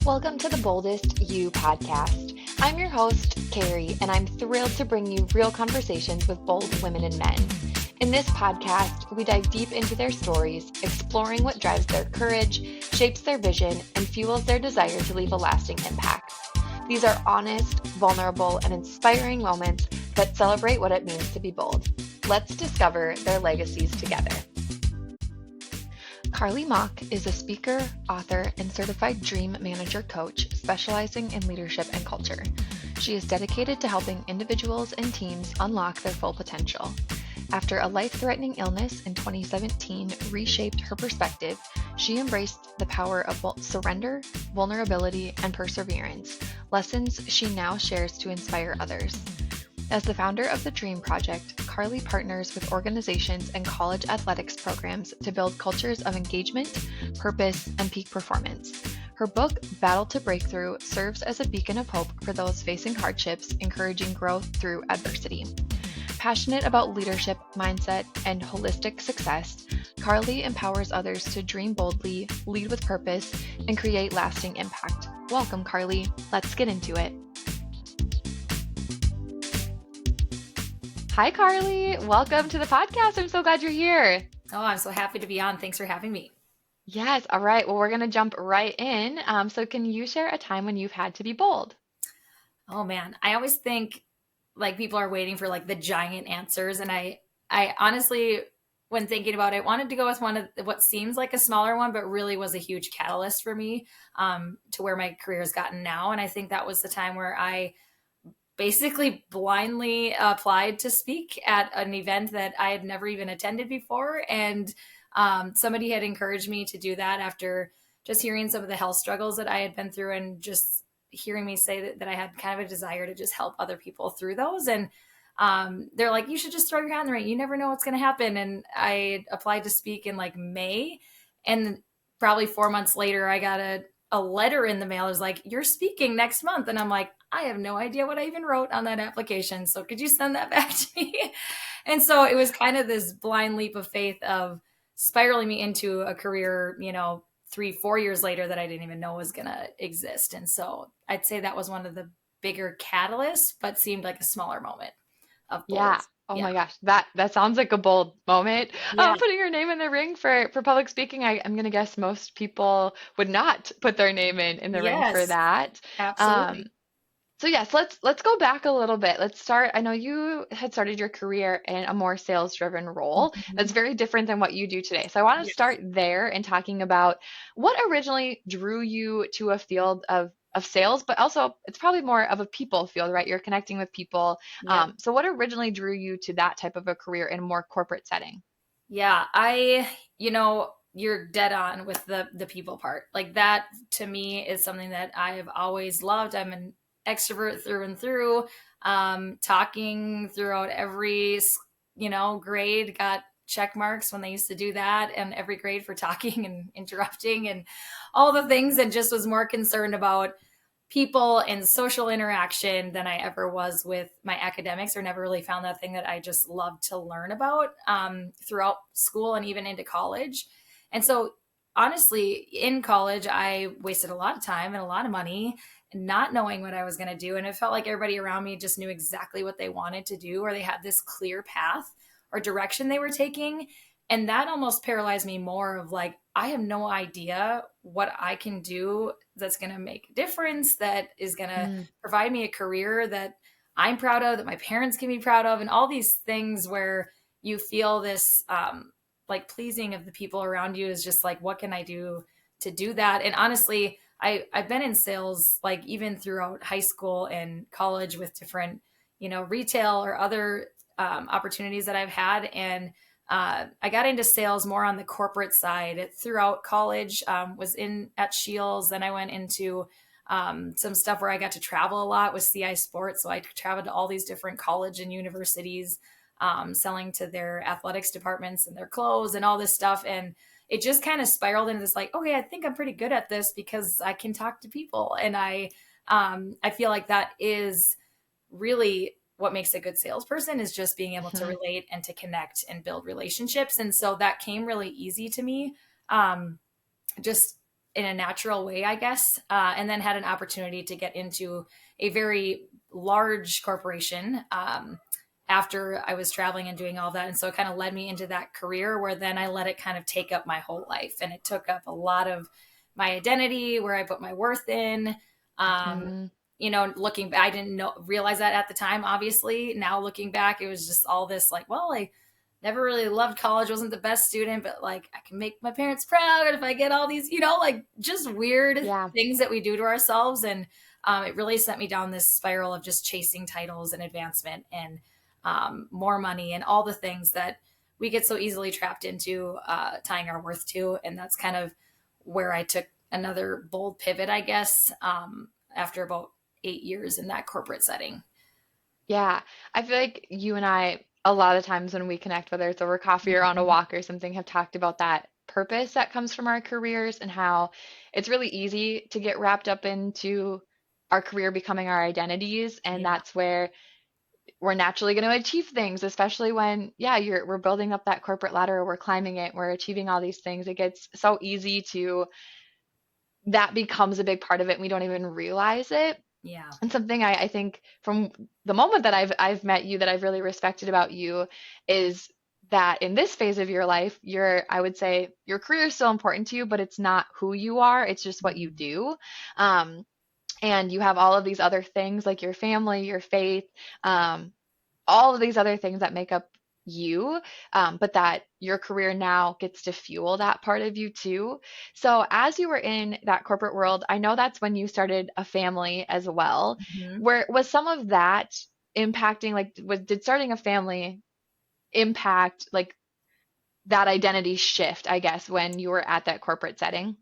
Welcome to the Boldest You podcast. I'm your host, Carrie, and I'm thrilled to bring you real conversations with bold women and men. In this podcast, we dive deep into their stories, exploring what drives their courage, shapes their vision, and fuels their desire to leave a lasting impact. These are honest, vulnerable, and inspiring moments that celebrate what it means to be bold. Let's discover their legacies together. Karli Moch is a speaker, author, and certified dream manager coach specializing in leadership and culture. She is dedicated to helping individuals and teams unlock their full potential. After a life-threatening illness in 2017 reshaped her perspective, she embraced the power of surrender, vulnerability, and perseverance, lessons she now shares to inspire others. As the founder of the Dream Project, Karli partners with organizations and college athletics programs to build cultures of engagement, purpose, and peak performance. Her book, Battle to Breakthrough, serves as a beacon of hope for those facing hardships, encouraging growth through adversity. Passionate about leadership, mindset, and holistic success, Karli empowers others to dream boldly, lead with purpose, and create lasting impact. Welcome, Karli. Let's get into it. Hi, Karli. Welcome to the podcast. I'm so glad you're here. Oh, I'm so happy to be on. Thanks for having me. Yes. All right. Well, we're going to jump right in. So can you share a time when you've had to be bold? Oh man, I always think like people are waiting for like the giant answers, and I honestly, when thinking about it, wanted to go with one of what seems like a smaller one, but really was a huge catalyst for me to where my career has gotten now. And I think that was the time where I basically blindly applied to speak at an event that I had never even attended before. And somebody had encouraged me to do that after just hearing some of the health struggles that I had been through and just hearing me say that I had kind of a desire to just help other people through those. And they're like, you should just throw your hat in the ring. You never know what's going to happen. And I applied to speak in like May. And probably 4 months later, I got a letter in the mail. It was like, you're speaking next month. And I'm like, I have no idea what I even wrote on that application. So could you send that back to me? And so it was kind of this blind leap of faith of spiraling me into a career, 3-4 years later that I didn't even know was going to exist. And so I'd say that was one of the bigger catalysts, but seemed like a smaller moment of bold. Yeah. Oh my gosh, that sounds like a bold moment. Yeah. Putting your name in the ring for public speaking, I'm gonna guess most people would not put their name in the ring for Yes, that. Um, absolutely. So yes, let's go back a little bit. Let's start. I know you had started your career in a more sales-driven role. That's Mhm. very different than what you do today. So I want to Yes. start there and talking about what originally drew you to a field of sales, but also it's probably more of a people field, right? You're connecting with people. Yep. So what originally drew you to that type of a career in a more corporate setting? Yeah, you're dead on with the people part. Like that to me is something that I have always loved. I'm an extrovert through and through. Talking throughout every, grade, got check marks when they used to do that, and every grade for talking and interrupting and all the things, and just was more concerned about people and social interaction than I ever was with my academics, or never really found that thing that I just loved to learn about throughout school and even into college. And so, honestly, in college, I wasted a lot of time and a lot of money not knowing what I was going to do. And it felt like everybody around me just knew exactly what they wanted to do, or they had this clear path or direction they were taking. And that almost paralyzed me more of like, I have no idea what I can do that's going to make a difference, that is going to Mm, provide me a career that I'm proud of, that my parents can be proud of, and all these things where you feel this like pleasing of the people around you is just like, what can I do to do that? And honestly, I've been in sales like even throughout high school and college with different, retail or other opportunities that I've had. And I got into sales more on the corporate side throughout college, was in at Shields. Then I went into some stuff where I got to travel a lot with CI Sports. So I traveled to all these different college and universities, selling to their athletics departments and their clothes and all this stuff. And it just kind of spiraled into this like, okay, I think I'm pretty good at this because I can talk to people. And I feel like that is really what makes a good salesperson, is just being able to mhm. relate and to connect and build relationships. And so that came really easy to me. Just in a natural way, I guess, and then had an opportunity to get into a very large corporation after I was traveling and doing all that. And so it kind of led me into that career where then I let it kind of take up my whole life. And it took up a lot of my identity, where I put my worth in. Um, Hmm. Looking back, I didn't realize that at the time, obviously. Now looking back, it was just all this like, well, I never really loved college, wasn't the best student, but like I can make my parents proud if I get all these, like just weird Yeah. things that we do to ourselves. And it really sent me down this spiral of just chasing titles and advancement and more money and all the things that we get so easily trapped into, tying our worth to. And that's kind of where I took another bold pivot, I guess, after about 8 years in that corporate setting. Yeah. I feel like you and I, a lot of times when we connect, whether it's over coffee or on a Mhm. walk or something, have talked about that purpose that comes from our careers and how it's really easy to get wrapped up into our career becoming our identities. And Yeah. that's where we're naturally going to achieve things, especially when, yeah, we're building up that corporate ladder, we're climbing it, we're achieving all these things. It gets so easy to, that becomes a big part of it and we don't even realize it. Yeah. And something I think from the moment that I've met you that I've really respected about you is that in this phase of your life, I would say your career is still important to you, but it's not who you are, it's just what you Mhm. do. Um, and you have all of these other things like your family, your faith, um, all of these other things that make up you, but that your career now gets to fuel that part of you too. So, as you were in that corporate world, I know that's when you started a family as well. Mhm. Where was some of that impacting, like, did starting a family impact like that identity shift, I guess, when you were at that corporate setting?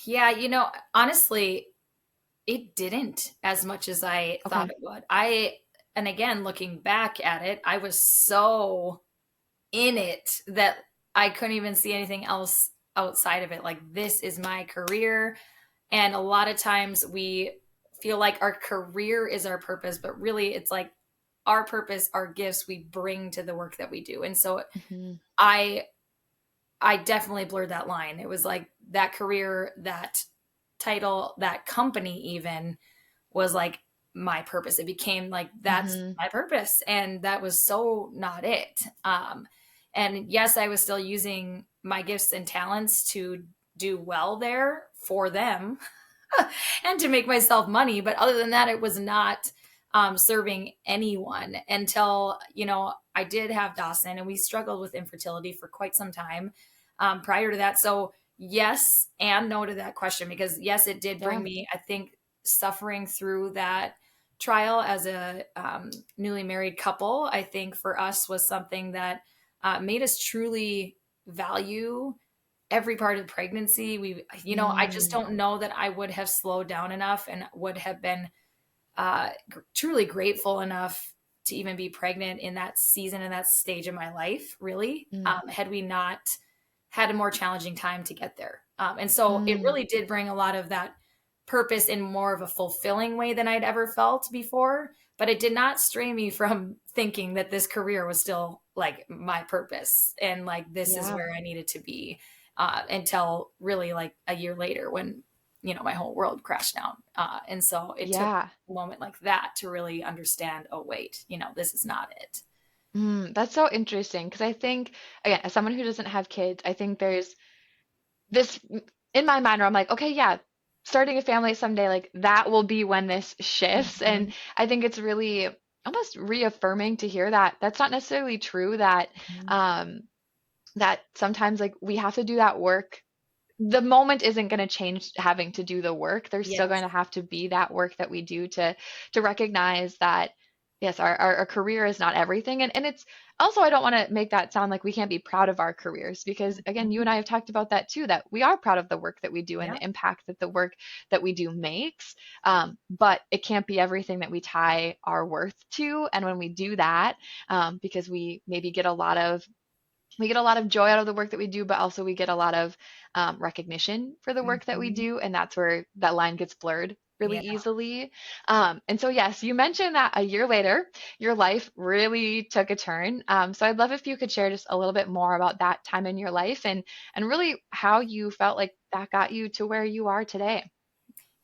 Yeah, honestly, it didn't as much as I thought Okay. it would. And again, looking back at it, I was so in it that I couldn't even see anything else outside of it. Like, this is my career. And a lot of times we feel like our career is our purpose, but really it's like our purpose, our gifts we bring to the work that we do. And so Hmm. I I definitely blurred that line. It was like that career, that title, that company even was like my purpose. It became like that's Hmm. my purpose. And that was so not it. And yes, I was still using my gifts and talents to do well there for them and to make myself money. But other than that, it was not serving anyone until, I did have Dawson and we struggled with infertility for quite some time prior to that. So, yes and no to that question, because yes, it did bring Yeah. me, I think, suffering through that trial as a newly married couple. I think for us was something that made us truly value every part of pregnancy. I just Mm. don't know that I would have slowed down enough and would have been truly grateful enough to even be pregnant in that season and that stage of my life, really, Mm. had we not had a more challenging time to get there. And so it Mm. really did bring a lot of that purpose in more of a fulfilling way than I'd ever felt before. But it did not stray me from thinking that this career was still like my purpose and like this is Yeah. where I needed to be until really like a year later when, my whole world crashed down. And so it took Yeah. a moment like that to really understand, oh, wait, this is not it. That's so interesting because I think, again, as someone who doesn't have kids, I think there's this in my mind where I'm like, okay, yeah, starting a family someday, like that will be when this shifts. And Mhm. I think it's really almost reaffirming to hear that that's not necessarily true, that Mhm. um that sometimes like we have to do that work. The moment isn't going to change having to do the work. There's still going Yes. to have to be that work that we do to recognize that yes, our career is not everything. And it's also, I don't want to make that sound like we can't be proud of our careers because again, you Mhm. and I have talked about that too, that we are proud of the work that we do and Yeah. the impact that the work that we do makes. But it can't be everything that we tie our worth to. And when we do that, because we get a lot of joy out of the work that we do, but also we get a lot of recognition for the work that we Mhm. do, and that's where that line gets blurred really Yeah. easily. And so, yes, you mentioned that a year later, your life really took a turn. So I'd love if you could share just a little bit more about that time in your life and really how you felt like that got you to where you are today?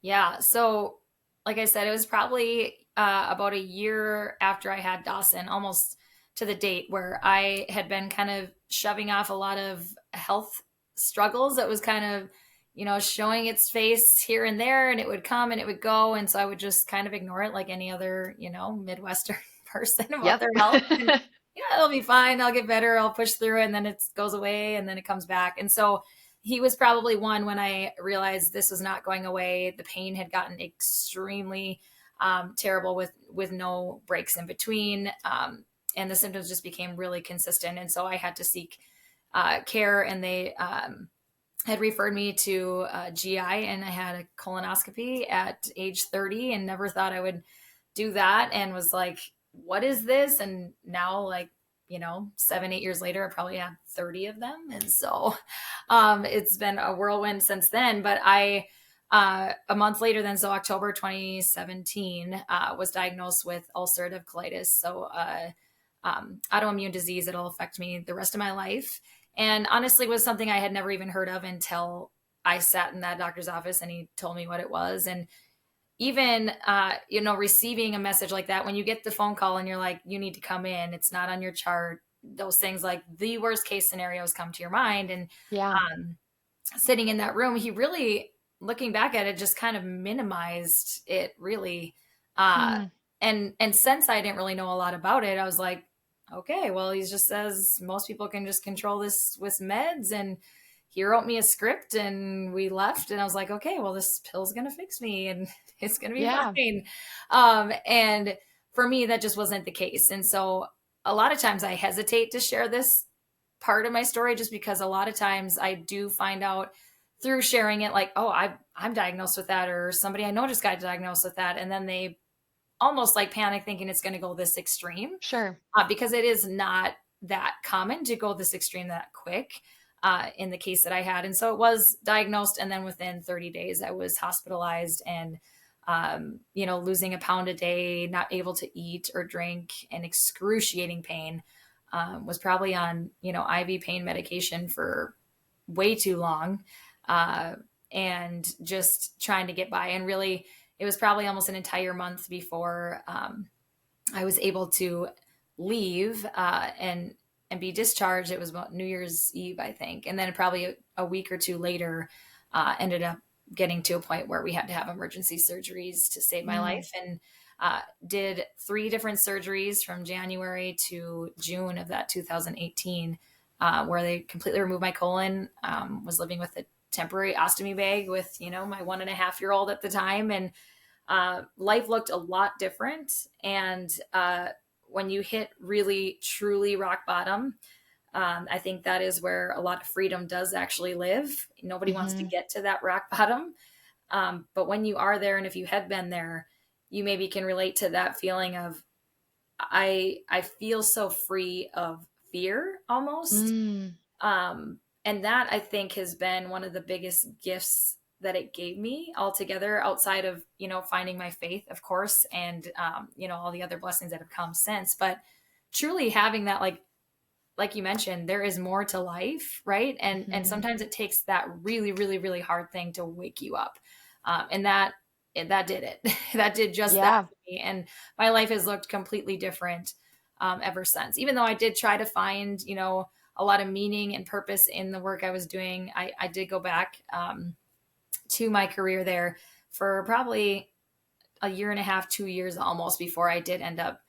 Yeah. So, like I said, it was probably about a year after I had Dawson, almost to the date, where I had been kind of shoving off a lot of health struggles that was kind of, showing its face here and there, and it would come and it would go. And so I would just kind of ignore it like any other, Midwestern person about Yep. their health. And, it'll be fine. I'll get better. I'll push through it. And then it goes away and then it comes back. And so, he was probably one when I realized this was not going away. The pain had gotten extremely terrible with no breaks in between, and the symptoms just became really consistent. And so I had to seek care, and they had referred me to GI, and I had a colonoscopy at age 30, and never thought I would do that, and was like, "What is this?" And now, like, 7, 8 years later, I probably had 30 of them. And so it's been a whirlwind since then. But a month later then, so October 2017, was diagnosed with ulcerative colitis. So autoimmune disease that'll affect me the rest of my life. And honestly, was something I had never even heard of until I sat in that doctor's office and he told me what it was. And even receiving a message like that, when you get the phone call and you're like, you need to come in, it's not on your chart, those things, like the worst case scenarios come to your mind. And Yeah. sitting in that room, he really, looking back at it, just kind of minimized it, really. uh Hmm. and since I didn't really know a lot about it, I was like, okay, well, he just says most people can just control this with meds. And he wrote me a script and we left. And I was like, okay, well, this pill's going to fix me and it's going to be Yeah. fine. And for me, that just wasn't the case. And so a lot of times I hesitate to share this part of my story, just because a lot of times I do find out through sharing it, like, oh, I'm diagnosed with that, or somebody I know just got diagnosed with that. And then they almost like panic thinking it's going to go this extreme, Sure. because it is not that common to go this extreme that quick, in the case that I had. And so it was diagnosed. And then within 30 days, I was hospitalized and, losing a pound a day, not able to eat or drink, and excruciating pain. Was probably on, IV pain medication for way too long, uh, and just trying to get by. And really, it was probably almost an entire month before I was able to leave, and be discharged. It was about New Year's Eve, I think, and then probably a week or two later, ended up getting to a point where we had to have emergency surgeries to save my Mm. life. And did 3 different surgeries from January to June of that 2018, where they completely removed my colon. Was living with a temporary ostomy bag with, my 1.5-year-old at the time. And life looked a lot different. And when you hit really, truly rock bottom, I think that is where a lot of freedom does actually live. Nobody wants to Hmm. get to that rock bottom. But when you are there, and if you have been there, you maybe can relate to that feeling of, I feel so free of fear almost. Mm. And that, I think, has been one of the biggest gifts that it gave me altogether, outside of, finding my faith, of course, and, all the other blessings that have come since. But truly having that, like you mentioned, there is more to life, right? And Hmm. sometimes it takes that really, really, really hard thing to wake you up. And that did it. That did just that Yeah. for me. And my life has looked completely different, ever since. Even though I did try to find, a lot of meaning and purpose in the work I was doing, I did go back, to my career there for probably a year and a half, 2 years almost, before I did end up,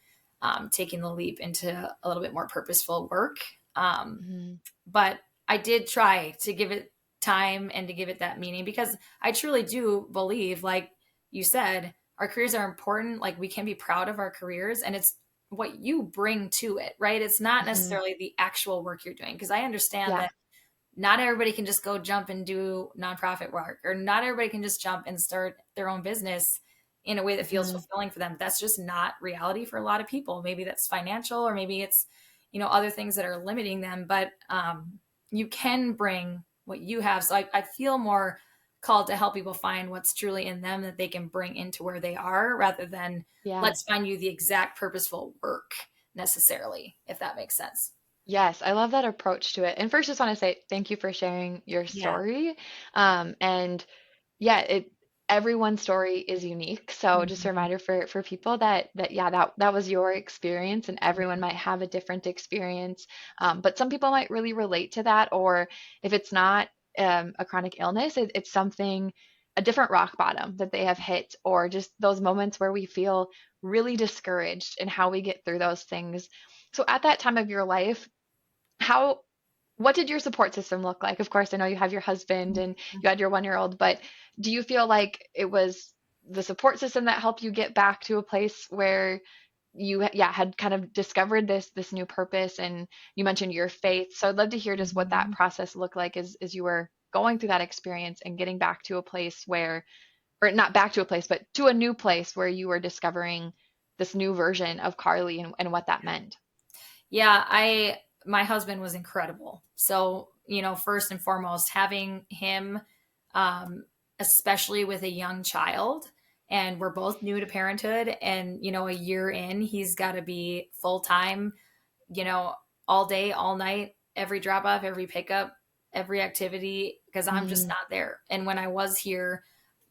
taking the leap into a little bit more purposeful work. Um, Hmm. but I did try to give it time and to give it that meaning, because I truly do believe, like you said, our careers are important. Like, we can be proud of our careers, and it's what you bring to it, right? It's not Hmm. necessarily the actual work you're doing, because I understand Yeah. that not everybody can just go jump and do nonprofit work, or not everybody can just jump and start their own business in a way that feels Hmm. fulfilling for them. That's just not reality for a lot of people. Maybe that's financial, or maybe it's, other things that are limiting them. But you can bring what you have. So I feel more called to help people find what's truly in them that they can bring into where they are, rather than Yeah. let's find you the exact purposeful work necessarily, if that makes sense. Yes, I love that approach to it. And first, just want to say thank you for sharing your Yeah. story. And yeah, everyone's story is unique. So just a Mhm. reminder for people that yeah, that was your experience, and Yeah. everyone might have a different experience. But some people might really relate to that, or if it's not a chronic illness, it's something, a different rock bottom that they have hit, or just those moments where we feel really discouraged and how we get through those things. So at that time of your life, how what did your support system look like? Of course, I know you have your husband and you had your 1-year-old, but do you feel like it was the support system that helped you get back to a place where you yeah had kind of discovered this new purpose, and you mentioned your faith. So I'd love to hear just what that Mhm. process looked like as you were going through that experience and getting back to a place where, or not back to a place, but to a new place where you were discovering this new version of Karli, and what that meant. Yeah, my husband was incredible. So, first and foremost, having him, um, especially with a young child, and we're both new to parenthood, and a year in, he's got to be full time, you know, all day, all night, every drop off, every pickup, every activity, because I'm just Mm, not there. And when I was here,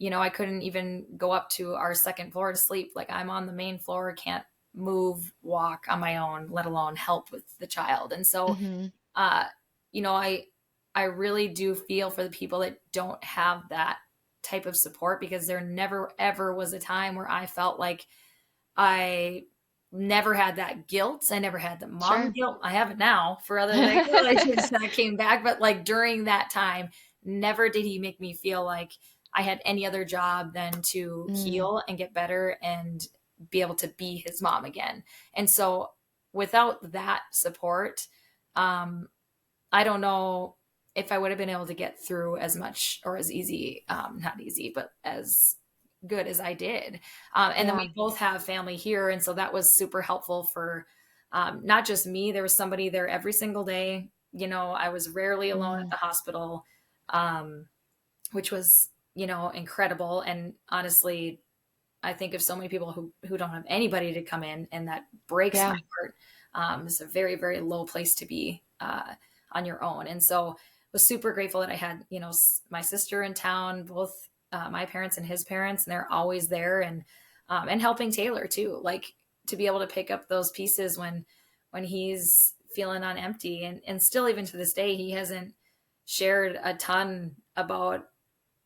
I couldn't even go up to our second floor to sleep. Like I'm on the main floor, can't move, walk on my own, let alone help with the child. And so, hmm. uh, you know, I I really do feel for the people that don't have that type of support, because there never ever was a time where I felt like I never had that guilt. I never had the mom Sure. guilt. I have it now for other things. I just that came back, but like during that time, never did he make me feel like I had any other job than to Mm, heal and get better and be able to be his mom again. And so without that support, um, I don't know if I would have been able to get through as much or as easy, not easy, but as good as I did. And then yeah. we both have family here. And so that was super helpful for not just me, there was somebody there every single day. I was rarely alone at Mm, the hospital, um, which was, incredible. And honestly, I think of so many people who don't have anybody to come in, and that breaks my yeah. heart. It's a very, very low place to be on your own. And so was super grateful that I had, my sister in town, both my parents and his parents, and they're always there, and helping Taylor too, like to be able to pick up those pieces when he's feeling on empty, and still even to this day he hasn't shared a ton about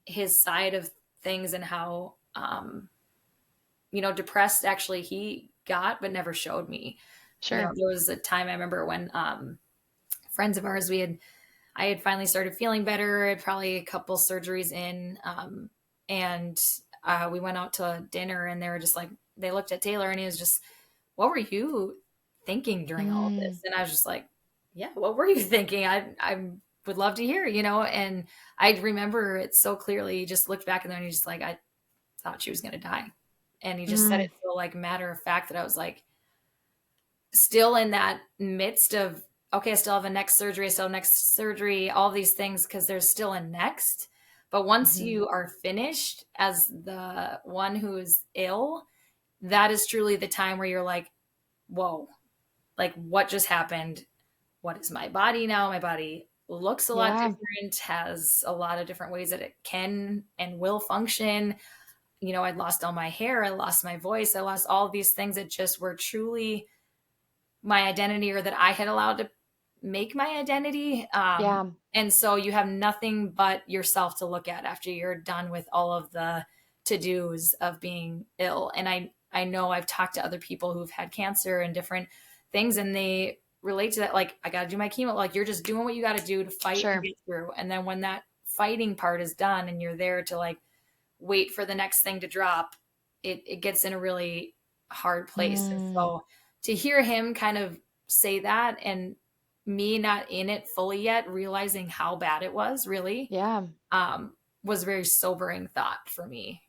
his side of things and how depressed actually he got, but never showed me. Sure. There was a time I remember when friends of ours, I had finally started feeling better. I had probably a couple surgeries in, and we went out to dinner, and they were just like, they looked at Taylor, and he was just, "What were you thinking during all of Mm, this?" And I was just like, "Yeah, what were you thinking? I would love to hear, And I remember it so clearly. He just looked back, and then he just like, I thought she was going to die. And he just said mm, it so like matter of fact that I was like, still in that midst of, okay, I still have a next surgery, I still have next surgery, all these things, because there's still a next. But once mhm. you are finished as the one who is ill, that is truly the time where you're like, whoa, like what just happened? What is my body now? My body looks a lot Yeah. different, has a lot of different ways that it can and will function. I'd lost all my hair, I lost my voice, I lost all these things that just were truly my identity, or that I had allowed to make my identity. Yeah. And so you have nothing but yourself to look at after you're done with all of the to dos of being ill. And I know I've talked to other people who've had cancer and different things, and they relate to that. Like, I got to do my chemo. Like, you're just doing what you got to do to fight and Sure. get through. And then when that fighting part is done, and you're there to like wait for the next thing to drop, it gets in a really hard place. And Mm, so to hear him kind of say that, and me not in it fully yet, realizing how bad it was really, yeah. was a very sobering thought for me,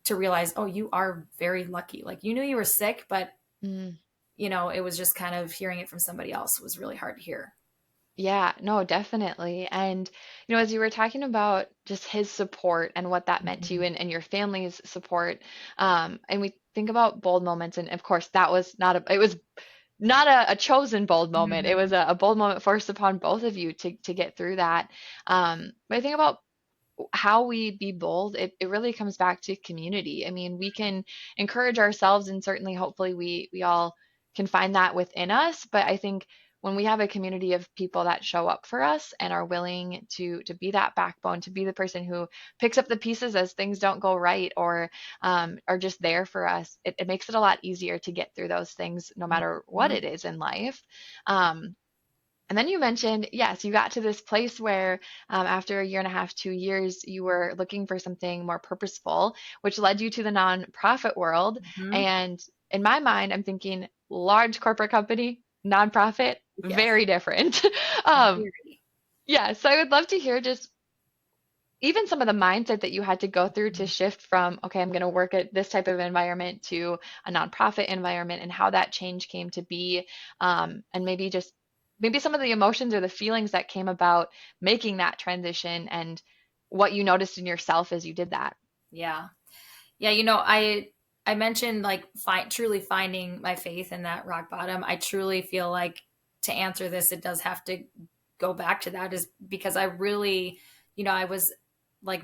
to realize, oh, you are very lucky. Like you knew you were sick, but Mm, it was just kind of hearing it from somebody else was really hard to hear. yeah. No, definitely. And, as you were talking about just his support and what that meant to you, Mhm. and your family's support, and we think about bold moments, and of course, that was not a, it was not a chosen bold moment. It was Mhm. a bold moment forced upon both of you to get through that. But I think about how we be bold, it really comes back to community. I mean, we can encourage ourselves and certainly hopefully we all can find that within us, but I think when we have a community of people that show up for us and are willing to be that backbone, to be the person who picks up the pieces as things don't go right or are just there for us, it makes it a lot easier to get through those things no matter what Mhm. it is in life. Um, and then you mentioned, yes, you got to this place where after a year and a half, 2 years, you were looking for something more purposeful, which led you to the nonprofit world. Mhm. And in my mind, I'm thinking large corporate company, nonprofit, Yes. very different. um, Very. yeah, so I would love to hear just even some of the mindset that you had to go through to Mhm. shift from, okay, I'm going to work at this type of environment to a nonprofit environment and how that change came to be. And maybe just maybe some of the emotions or the feelings that came about making that transition and what you noticed in yourself as you did that. Yeah. Yeah, I mentioned like truly finding my faith in that rock bottom. I truly feel like to answer this, it does have to go back to that, is because I really, I was like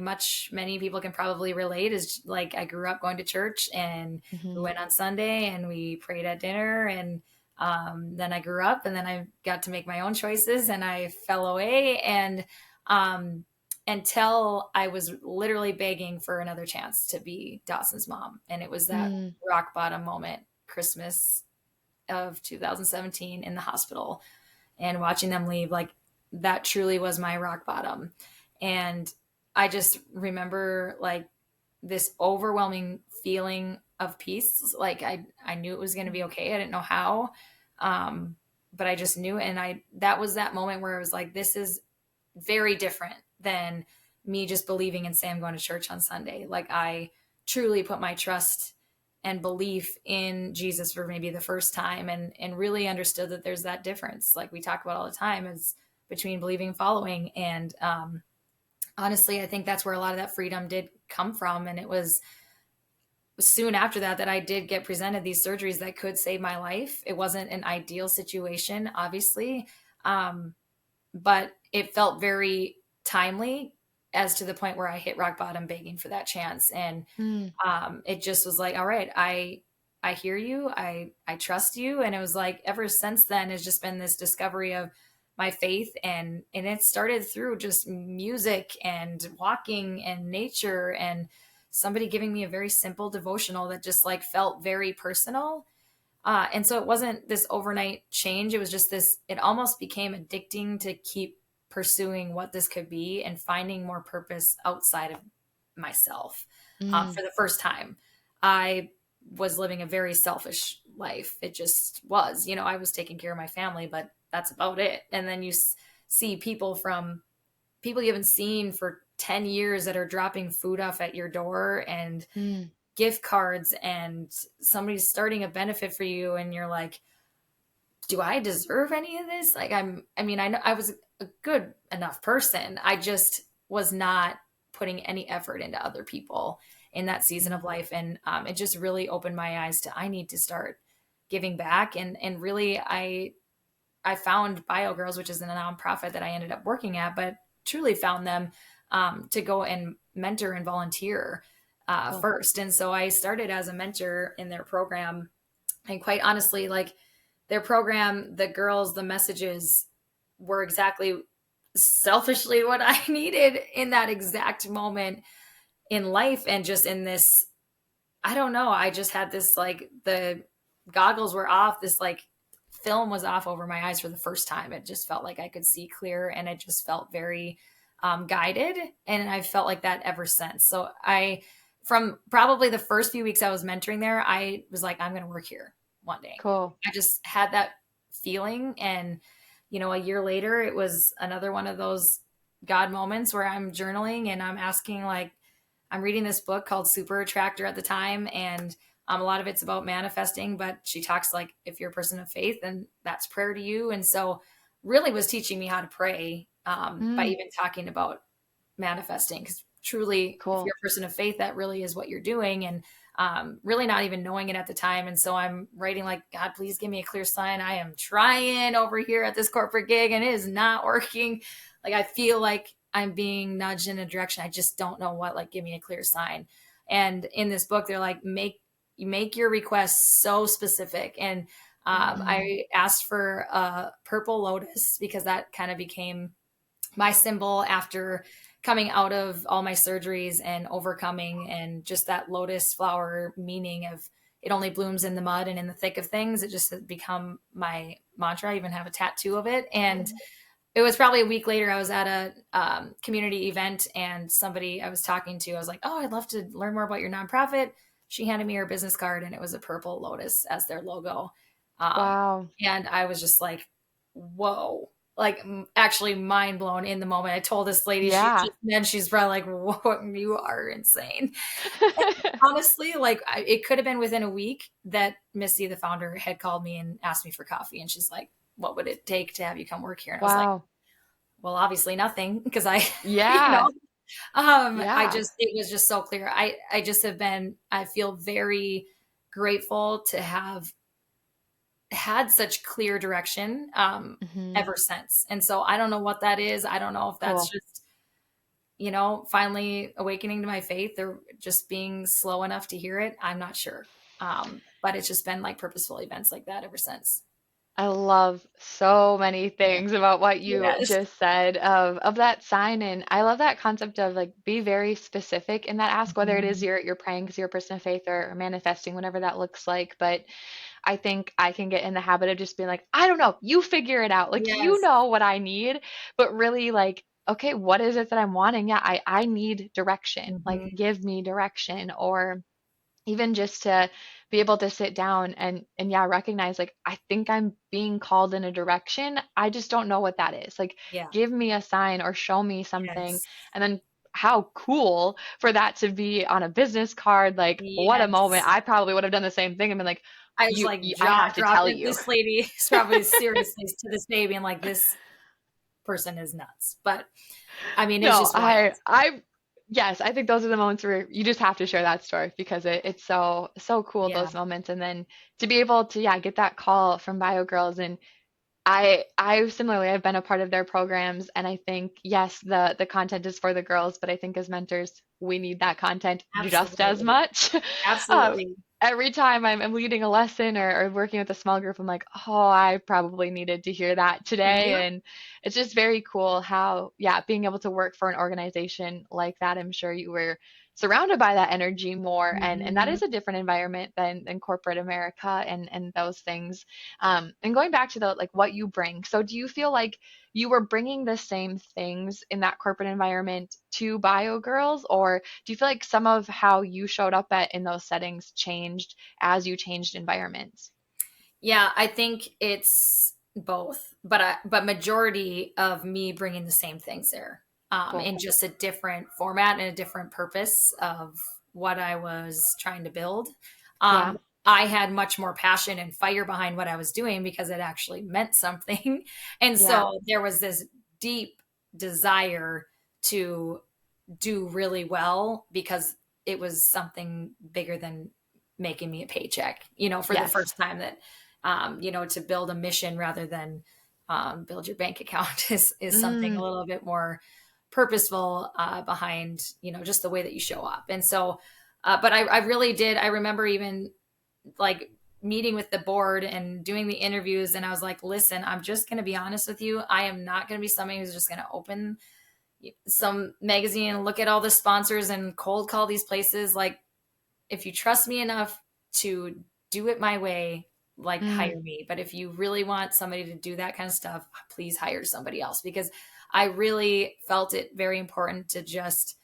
many people can probably relate, is like I grew up going to church, and we Hmm. went on Sunday and we prayed at dinner, and then I grew up and then I got to make my own choices and I fell away, and um, until I was literally begging for another chance to be Dawson's mom. And it was that Mm, rock bottom moment, Christmas of 2017 in the hospital, and watching them leave. Like, that truly was my rock bottom. And I just remember like this overwhelming feeling of peace. Like I knew it was going to be okay. I didn't know how. Um, but I just knew it. And that was that moment where I was like, this is very different than me just believing and saying I'm going to church on Sunday. Like, I truly put my trust and belief in Jesus for maybe the first time, and really understood that there's that difference, like we talk about all the time, is between believing and following. And honestly, I think that's where a lot of that freedom did come from. And it was soon after that I did get presented these surgeries that could save my life. It wasn't an ideal situation, obviously. Um, but it felt very timely, as to the point where I hit rock bottom begging for that chance. And mm, it just was like, all right, I hear you. I trust you. And it was like, ever since then has just been this discovery of my faith. And it started through just music and walking and nature, and somebody giving me a very simple devotional that just like felt very personal. And so it wasn't this overnight change. It was just this, it almost became addicting to keep pursuing what this could be and finding more purpose outside of myself. mm, For the first time, I was living a very selfish life. It just was, I was taking care of my family, but that's about it. And then see people you haven't seen for 10 years that are dropping food off at your door, and mm, gift cards, and somebody's starting a benefit for you, and you're like, do I deserve any of this? Like, I know I was a good enough person. I just was not putting any effort into other people in that season of mm, life. And it just really opened my eyes to, I need to start giving back. And really, I found Bio Girls, which is a nonprofit that I ended up working at, but truly found them to go and mentor and volunteer cool. first. And so I started as a mentor in their program. And quite honestly, like, their program, the girls, the messages were exactly selfishly what I needed in that exact moment in life. And just in this, I don't know, I just had this, like, the goggles were off, this like film was off over my eyes for the first time. It just felt like I could see clear, and it just felt very guided. And I've felt like that ever since. So from probably the first few weeks I was mentoring there, I was like, I'm going to work here one day. Cool. I just had that feeling. And, a year later, it was another one of those God moments where I'm journaling and I'm asking, like, I'm reading this book called Super Attractor at the time, and a lot of it's about manifesting, but she talks like, if you're a person of faith, then that's prayer to you. And so really was teaching me how to pray by Mm, even talking about manifesting, because truly, if cool. you're a person of faith, that really is what you're doing. And really not even knowing it at the time. And so I'm writing like, God, please give me a clear sign. I am trying over here at this corporate gig and it is not working. Like, I feel like I'm being nudged in a direction. I just don't know what, like, give me a clear sign. And in this book, they're like, make your requests so specific. And Mm. I asked for a purple lotus because that kind of became my symbol after coming out of all my surgeries and overcoming, and just that lotus flower meaning of it only blooms in the mud and in the thick of things. It just has become my mantra. I even have a tattoo of it. And it was probably a week later, I was at a community event, and somebody I was talking to, I was like, oh, I'd love to learn more about your nonprofit. She handed me her business card, and it was a purple lotus as their logo. Um, Wow. and I was just like, whoa, like actually mind blown in the moment. I told this lady, Yeah. she's probably like, whoa, you are insane. Honestly, like it could have been within a week that Missy, the founder, had called me and asked me for coffee. And she's like, what would it take to have you come work here? And I was like, Wow. well, obviously nothing, because I, you know, Yeah. Yeah. it was just so clear. I just have been, I feel very grateful to have had such clear direction Hmm. ever since. And so I don't know what that is. I don't know if that's Cool. just, finally awakening to my faith or just being slow enough to hear it. I'm not sure. But it's just been like purposeful events like that ever since. I love so many Yeah. things about what you Yes. just said of that sign, and I love that concept of like be very specific in that ask, whether it is Mhm. you're praying because you're a person of faith or manifesting, whatever that looks like. But I think I can get in the habit of just being like, I don't know, you figure it out. Like you Yes. know what I need, but really like, okay, what is it that I'm wanting? Yeah, I need direction. Like Mhm. give me direction, or even just to be able to sit down and yeah, recognize like I think I'm being called in a direction. I just don't know what that is. Like Yeah. give me a sign or show me something. Yes. And then how cool for that to be on a business card. Like what a moment. Yes. I probably would have done the same thing and been like, I was like I jaw have to tell dropping. you. This lady is probably seriously to this day being like, this person is nuts. But I mean, it's No, just wild. yes, I think those are the moments where you just have to share that story because it's so cool, Yeah. those moments. And then to be able to, yeah, get that call from Bio Girls. And I similarly, I've been a part of their programs, and I think yes, the content is for the girls, but I think as mentors, we need that content just as Absolutely. much. Uh, Absolutely. every time I'm leading a lesson or working with a small group, I'm like, oh, I probably needed to hear that today. Yep. And it's just very cool how, yeah, being able to work for an organization like that, I'm sure you were surrounded by that energy more, and that Mhm. is a different environment than corporate America and those things. And going back to the like what you bring, so do you feel like you were bringing the same things in that corporate environment to Bio Girls, or do you feel like some of how you showed up at in those settings changed as you changed environments? Yeah, I think it's both, but majority of me bringing the same things there, Cool. in just a different format and a different purpose of what I was trying to build. Yeah. I had much more passion and fire behind what I was doing because it actually meant something, and Yeah. so there was this deep desire to do really well because it was something bigger than making me a paycheck, for the Yes. first time that, to build a mission rather than build your bank account is something a Mm, little bit more purposeful behind, just the way that you show up. And so, but I really did. I remember even like meeting with the board and doing the interviews. And I was like, listen, I'm just going to be honest with you. I am not going to be somebody who's just going to open some magazine and look at all the sponsors and cold call these places. Like, if you trust me enough to do it my way, like mm, hire me. But if you really want somebody to do that kind of stuff, please hire somebody else, because I really felt it very important to just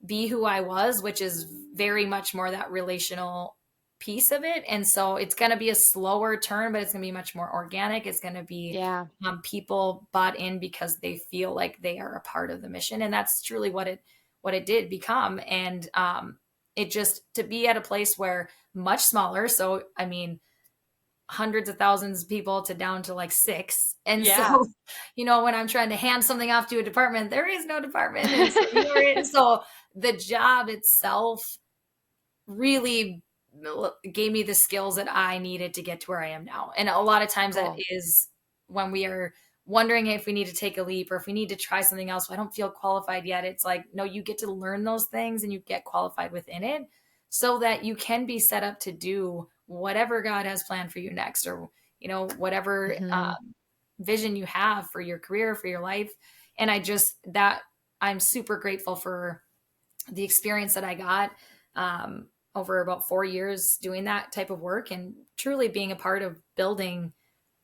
be who I was, which is very much more that relational piece of it. And so it's going to be a slower turn, but it's going to be much more organic. It's going to be yeah. people bought in because they feel like they are a part of the mission, and that's truly what it did become. And it just to be at a place where much smaller. So I mean, hundreds of thousands of people to down to like six. And so, Yeah. when I'm trying to hand something off to a department, there is no department. And so the job itself really gave me the skills that I needed to get to where I am now. And a lot of times that Cool. is when we are wondering if we need to take a leap or if we need to try something else. I don't feel qualified yet. It's like, no, you get to learn those things and you get qualified within it so that you can be set up to do whatever God has planned for you next, or, whatever Hmm. vision you have for your career, for your life. And that I'm super grateful for the experience that I got over about 4 years doing that type of work and truly being a part of building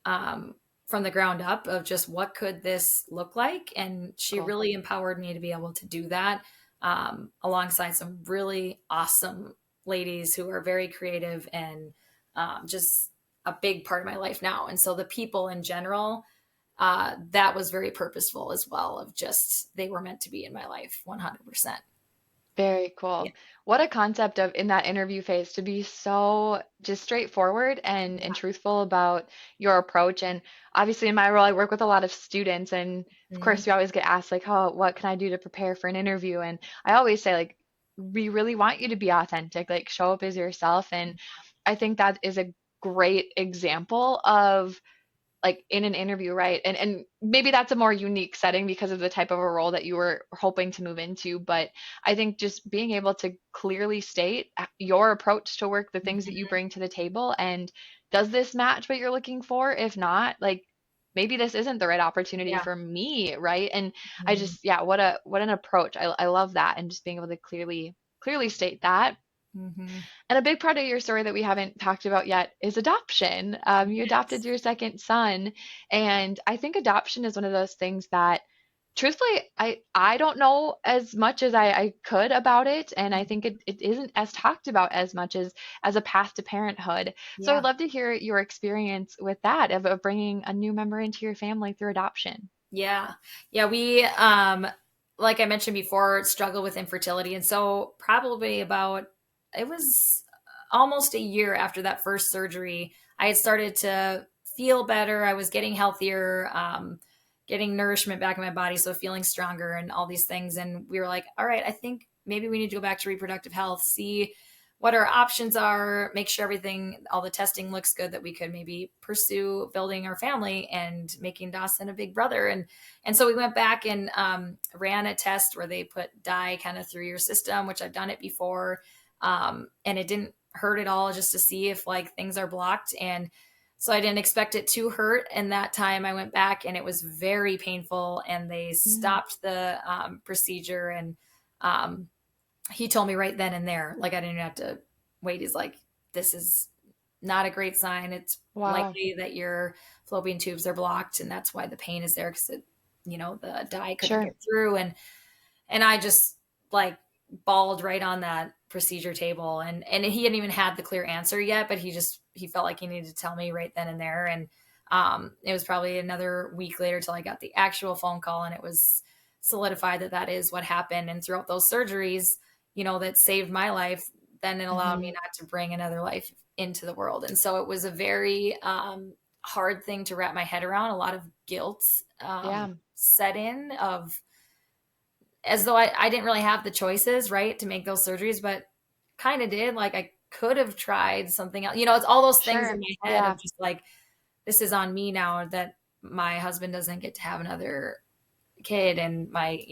um, from the ground up of just what could this look like. And she Cool. really empowered me to be able to do that alongside some really awesome ladies who are very creative and just a big part of my life now. And so the people in general, that was very purposeful as well, of just they were meant to be in my life 100%. Very Yeah. cool. What a concept of in that interview phase to be so just straightforward and truthful about your approach. And obviously in my role, I work with a lot of students, and of Mhm. course we always get asked like, oh, what can I do to prepare for an interview? And I always say like, we really want you to be authentic, like show up as yourself. And I think that is a great example of like in an interview, right? And maybe that's a more unique setting because of the type of a role that you were hoping to move into. But I think just being able to clearly state your approach to work, the things that you Mhm. bring to the table, and does this match what you're looking for? If not, like maybe this isn't the right opportunity Yeah. for me, right? And I Mhm. just, yeah, what an approach. I love that, and just being able to clearly state that. Mhm. And a big part of your story that we haven't talked about yet is adoption. You adopted Yes. your second son, and I think adoption is one of those things that, truthfully, I don't know as much as I could about it, and I think it isn't as talked about as much as a path to parenthood. So I'd Yeah. love to hear your experience with that of bringing a new member into your family through adoption. Yeah. Yeah, we like I mentioned before, struggle with infertility. And so probably about it was almost a year after that first surgery, I had started to feel better. I was getting healthier, getting nourishment back in my body, so feeling stronger and all these things. And we were like, all right, I think maybe we need to go back to reproductive health, see what our options are, make sure everything, all the testing looks good, that we could maybe pursue building our family and making Dawson a big brother. And so we went back and ran a test where they put dye kind of through your system, which I've done it before. And it didn't hurt at all, just to see if like things are blocked. And so I didn't expect it to hurt. And that time I went back and it was very painful, and they Mm, stopped the procedure. And um, he told me right then and there, like I didn't even have to wait. He's like, this is not a great sign. It's wow, likely that your fallopian tubes are blocked, and that's why the pain is there, because the dye couldn't sure. get through. And I just like bawled right on that procedure table. And he hadn't even had the clear answer yet, but he felt like he needed to tell me right then and there. And it was probably another week later till I got the actual phone call, and it was solidified that that is what happened. And throughout those surgeries, that saved my life, then it allowed me Hmm. not to bring another life into the world. And so it was a very hard thing to wrap my head around. A lot of guilt Yeah, set in, of as though I didn't really have the choices, right, to make those surgeries, but kind of did. Like I could have tried something else. It's all those things in sure. my head of Yeah. just like, this is on me now that my husband doesn't get to have another kid, and my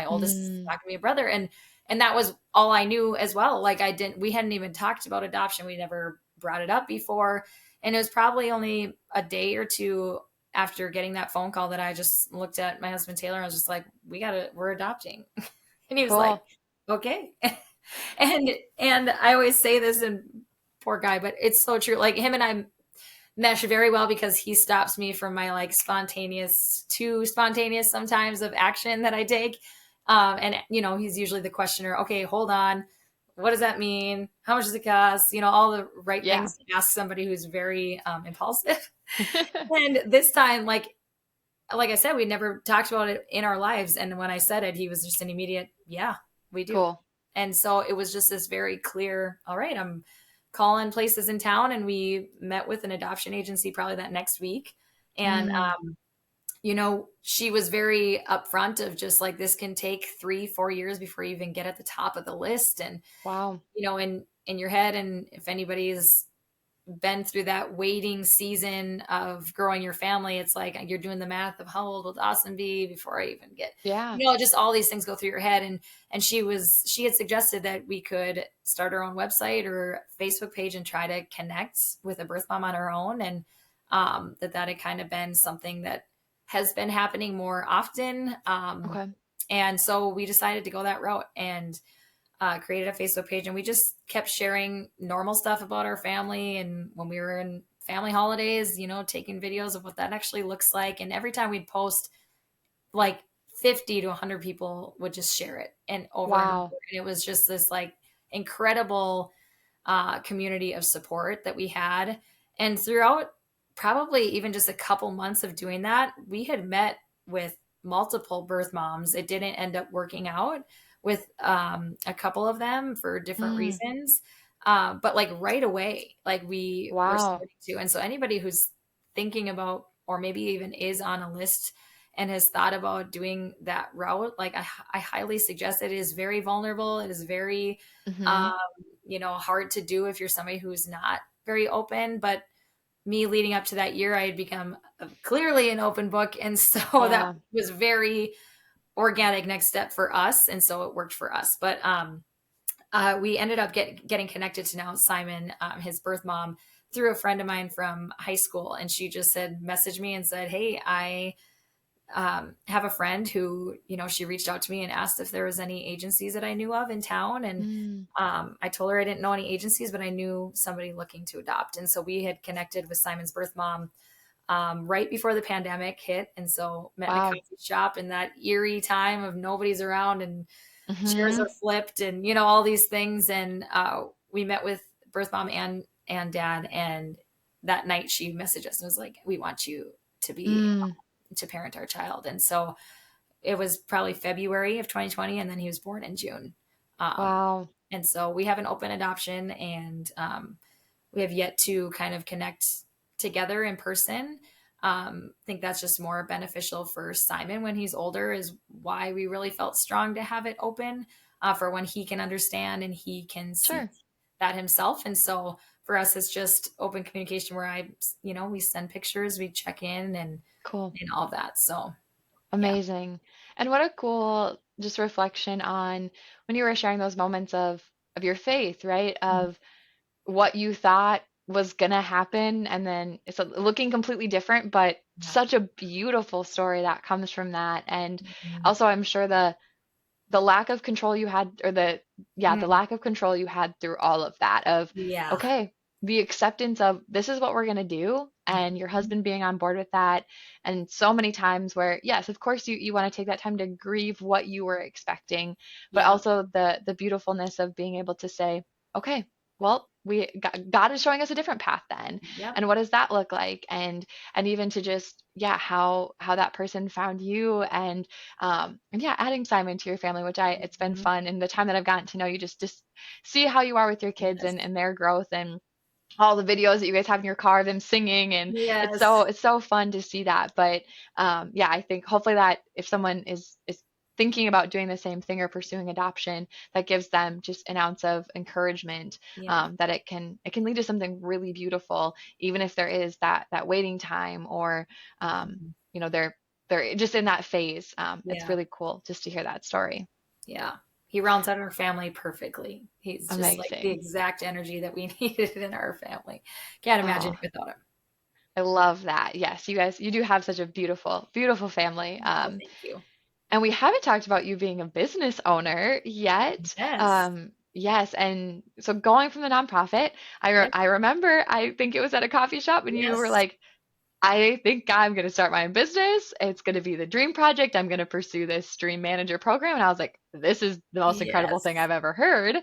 oldest is Mm, not gonna be a brother. And that was all I knew as well. Like we hadn't even talked about adoption. We never brought it up before. And it was probably only a day or two after getting that phone call that I just looked at my husband Taylor and I was just like, we're adopting. And he was like, cool. okay. And I always say this, and poor guy, but it's so true. Like him and I mesh very well because he stops me from my like too spontaneous sometimes of action that I take. And he's usually the questioner. Okay, hold on. What does that mean? How much does it cost? All the right Yeah. things to ask somebody who's very impulsive. And this time, like I said, we never talked about it in our lives. And when I said it, he was just an immediate, yeah, we do. Cool. And so it was just this very clear, all right, I'm calling places in town. And we met with an adoption agency probably that next week. And, Mm, she was very upfront of just like, this can take 3-4 years before you even get at the top of the list. And, wow. in your head. And if anybody's been through that waiting season of growing your family, it's like you're doing the math of how old will Dawson be before I even get, Yeah. just all these things go through your head. And she had suggested that we could start our own website or Facebook page and try to connect with a birth mom on our own. And that had kind of been something that has been happening more often. Okay. And so we decided to go that route and created a Facebook page, and we just kept sharing normal stuff about our family. And when we were in family holidays, taking videos of what that actually looks like. And every time we'd post, like 50 to 100 people would just share it and over and over. Wow. And it was just this like incredible community of support that we had. And throughout probably even just a couple months of doing that, we had met with multiple birth moms. It didn't end up working out with a couple of them for different Mm, reasons. But like right away, like we were wow. starting to. And so anybody who's thinking about, or maybe even is on a list and has thought about doing that route, like I highly suggest it. It is very vulnerable. It is very, Hmm. um, hard to do if you're somebody who's not very open. But me leading up to that year, I had become clearly an open book. And so that Yeah. was very organic next step for us. And so it worked for us. But we ended up getting connected to now Simon, his birth mom, through a friend of mine from high school. And she just messaged me and said, hey, I have a friend who, she reached out to me and asked if there was any agencies that I knew of in town. And Mm, I told her I didn't know any agencies, but I knew somebody looking to adopt. And so we had connected with Simon's birth mom right before the pandemic hit. And so met in a wow. coffee shop in that eerie time of nobody's around and chairs Hmm. are flipped and, all these things. And we met with birth mom and dad. And that night she messaged us and was like, we want you to be Mm, to parent our child. And so it was probably February of 2020. And then he was born in June. Um, wow. and so we have an open adoption, and we have yet to kind of connect together in person. I think that's just more beneficial for Simon when he's older, is why we really felt strong to have it open for when he can understand and he can see Sure. that himself. And so for us, it's just open communication where we send pictures, we check in Cool. and all of that. So yeah. Amazing. And what a cool just reflection on when you were sharing those moments of your faith, right? Of what you thought was gonna happen and then it's looking completely different, but Yeah. such a beautiful story that comes from that. And Mhm. also I'm sure the lack of control you had, or the Mm. lack of control you had through all of that of, Yeah. okay, the acceptance of this is what we're going to do, and your Mhm. husband being on board with that. And so many times where, yes, of course you want to take that time to grieve what you were expecting, but Yep. also the beautifulness of being able to say, okay, well, God is showing us a different path then. Yep. And what does that look like? And even to just, yeah, how that person found you. And yeah, adding Simon to your family, which it's been Mhm. fun. And the time that I've gotten to know you, just see how you are with your kids Yes. and their growth, and all the videos that you guys have in your car, them singing, and Yes. it's so fun to see that. But yeah, I think hopefully that if someone is thinking about doing the same thing or pursuing adoption, that gives them just an ounce of encouragement, Yeah. that it can lead to something really beautiful, even if there is that waiting time, or Mhm. they're just in that phase. It's Yeah. really cool just to hear that story. Yeah. He rounds out our family perfectly. He's just like the Amazing. exact energy that we needed in our family. Can't imagine Oh, it without him. I love that. Yes, you guys, you do have such a beautiful, beautiful family. Oh, thank you. And we haven't talked about you being a business owner yet. Yes. Yes, and so going from the nonprofit, Yep. I remember, I think it was at a coffee shop, and you were Yes. like, I think I'm going to start my own business. It's going to be the dream project. I'm going to pursue this dream manager program. And I was like, this is the most incredible thing Yes. I've ever heard.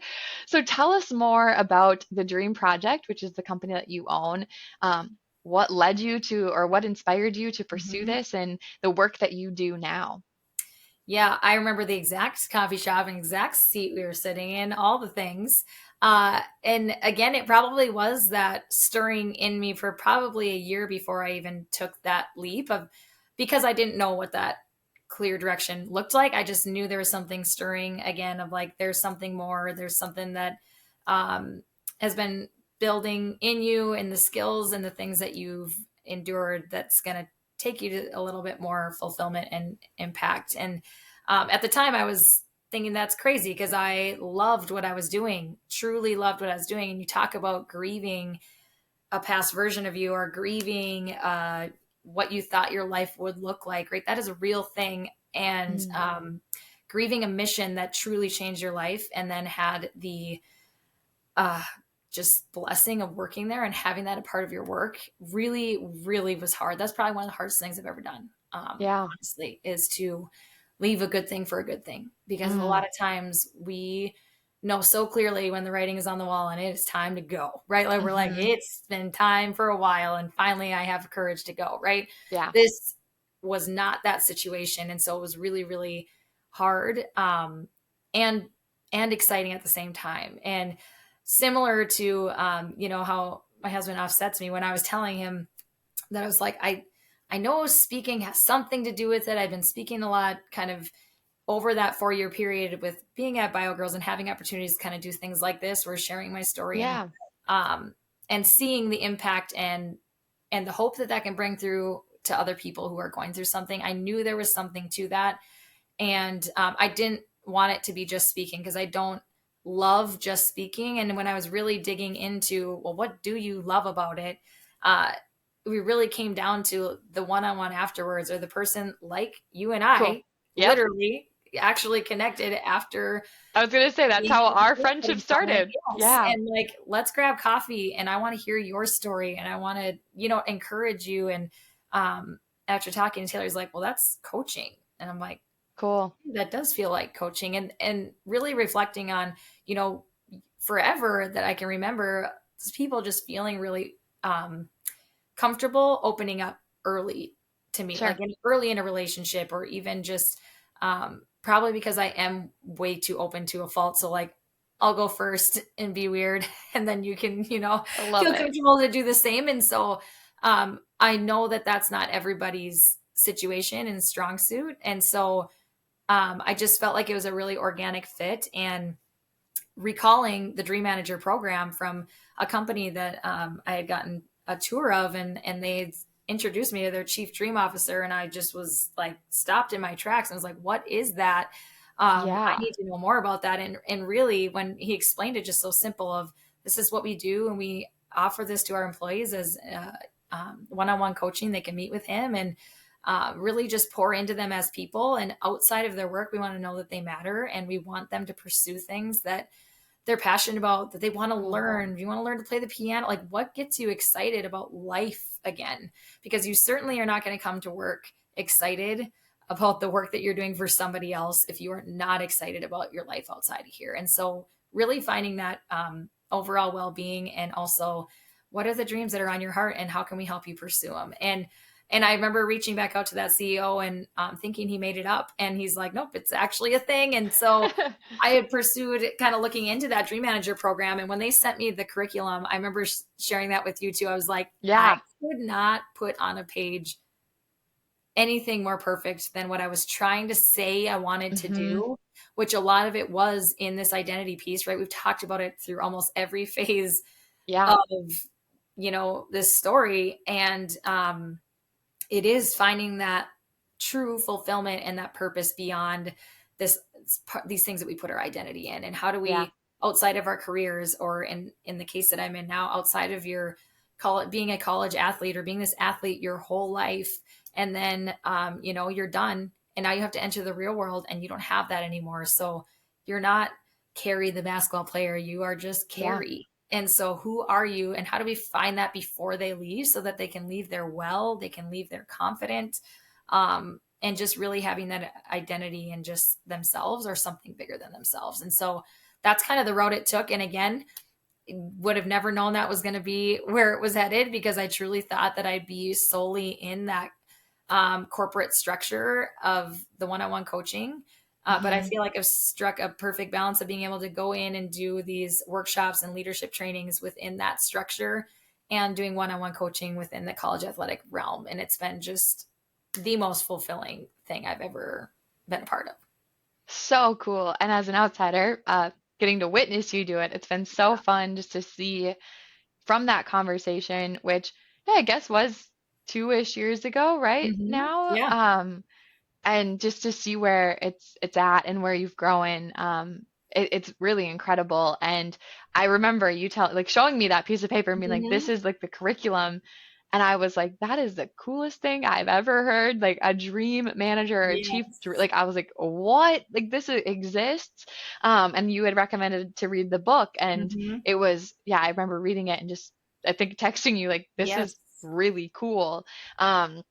So tell us more about the dream project, which is the company that you own. What led you to, or what inspired you to pursue Mhm. this, and the work that you do now? Yeah, I remember the exact coffee shop and exact seat we were sitting in, all the things. And again, it probably was that stirring in me for probably a year before I even took that leap of, because I didn't know what that clear direction looked like. I just knew there was something stirring again of like, there's something more, there's something that has been building in you and the skills and the things that you've endured that's going to take you to a little bit more fulfillment and impact. And at the time, I was thinking that's crazy because I loved what I was doing, truly loved what I was doing. And you talk about grieving a past version of you or grieving what you thought your life would look like, right? That is a real thing. And Mm. grieving a mission that truly changed your life and then had the uh, just blessing of working there and having that a part of your work really, really was hard. That's probably one of the hardest things I've ever done, Yeah. honestly, is to leave a good thing for a good thing. Because a lot Mm. of times we know so clearly when the writing is on the wall and it is time to go, right? Like we're like, Hmm. it's been time for a while and finally I have courage to go, right? Yeah. This was not that situation. And so it was really, really hard and exciting at the same time. And similar to how my husband offsets me when I was telling him that I was like, I know speaking has something to do with it. I've been speaking a lot kind of over that 4-year period with being at BioGirls and having opportunities to kind of do things like this, where sharing my story Yeah. um, and seeing the impact and the hope that that can bring through to other people who are going through something. I knew there was something to that, and I didn't want it to be just speaking because I don't love just speaking. And when I was really digging into, well, what do you love about it? Uh, we really came down to the one-on-one afterwards, or the person like you and Cool. I Yep. literally actually connected after I was gonna say that's being how in the our group friendship setting moment. started. Yes. Yeah. And like, let's grab coffee and I want to hear your story and I want to, encourage you. And after talking to Taylor, he's like, well, that's coaching. And I'm like, Cool. that does feel like coaching. And really reflecting on, you know, forever that I can remember people just feeling really comfortable opening up early to me, like Sure. early in a relationship, or even just probably because I am way too open to a fault. So like I'll go first and be weird, and then you can, I love feel it. comfortable to do the same. And so I know that that's not everybody's situation and strong suit. And so I just felt like it was a really organic fit. And recalling the Dream Manager program from a company that I had gotten a tour of, and they introduced me to their chief dream officer, and I just was like stopped in my tracks and was like, what is that? I Yeah. need to know more about that. And really, when he explained it, just so simple of, this is what we do, and we offer this to our employees as one-on-one coaching. They can meet with him and really just pour into them as people. And outside of their work, we want to know that they matter, and we want them to pursue things that they're passionate about, that they want to Cool. learn. Do you want to learn to play the piano? Like, what gets you excited about life again? Because you certainly are not going to come to work excited about the work that you're doing for somebody else if you are not excited about your life outside of here. And so really finding that overall well-being, and also what are the dreams that are on your heart and how can we help you pursue them? And I remember reaching back out to that CEO and thinking he made it up. And he's like, nope, it's actually a thing. And so I had pursued kind of looking into that Dream Manager program. And when they sent me the curriculum, I remember sharing that with you too. I was like, I Yeah. could not put on a page anything more perfect than what I was trying to say I wanted to Hmm. do, which a lot of it was in this identity piece, right? We've talked about it through almost every phase Yeah. of, this story. And it is finding that true fulfillment and that purpose beyond this these things that we put our identity in. And how do Yeah. we, outside of our careers, or in the case that I'm in now, outside of your being a college athlete or being this athlete your whole life, and then you're done and now you have to enter the real world and you don't have that anymore. So you're not Carrie the basketball player, you are just Yeah. Carrie. And so who are you, and how do we find that before they leave, so that they can leave there well, they can leave there confident, and just really having that identity in just themselves or something bigger than themselves. And so that's kind of the road it took. And again, would have never known that was going to be where it was headed, because I truly thought that I'd be solely in that corporate structure of the one-on-one coaching. But I Hmm. feel like I've struck a perfect balance of being able to go in and do these workshops and leadership trainings within that structure, and doing one-on-one coaching within the college athletic realm. And it's been just the most fulfilling thing I've ever been a part of. So cool. And as an outsider, getting to witness you do it. It's been so fun just to see from that conversation, which yeah, I guess was 2-ish years ago, right now. Yeah. And just to see where it's at and where you've grown, it's really incredible. And I remember you showing me that piece of paper and being like, this Hmm. is like the curriculum. And I was like, that is the coolest thing I've ever heard. Like a dream manager or a Yes. like I was like, what? Like exists? And you had recommended to read the book, and Hmm. it was, yeah, I remember reading it and just I think texting you like, this is Yes. really cool. Um,